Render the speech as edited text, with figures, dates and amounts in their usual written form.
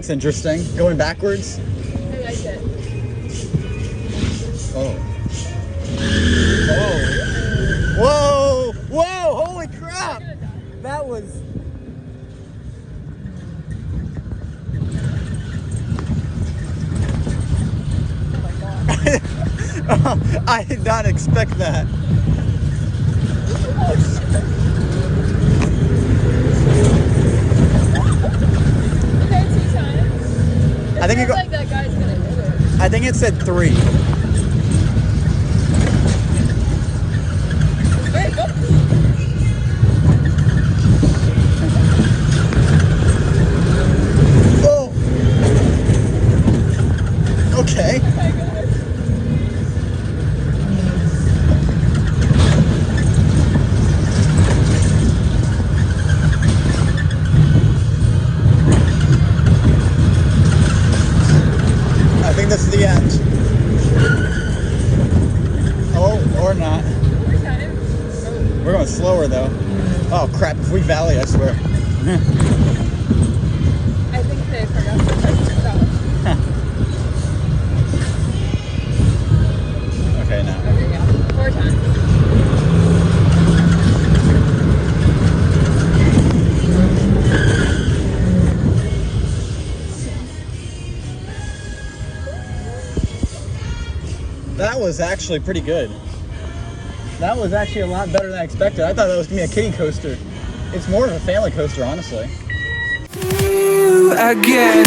That's interesting. Going backwards. I like it. Oh. Oh. Whoa! Whoa! Holy crap! That was. I did not expect that. Okay, 2 times. I think feels like that guy's gonna hit it. I think it said 3. Hey, go. Oh. Okay. Oh my gosh. I think this is the end. Oh, or not. 4 times. Oh. We're going slower though. Oh crap, if we valley, I swear. I think they forgot to press stop. Okay, now. Okay, yeah. 4 times. That was actually pretty good. That was actually a lot better than I expected. I thought that was gonna be a kiddie coaster. It's more of a family coaster, honestly. Again.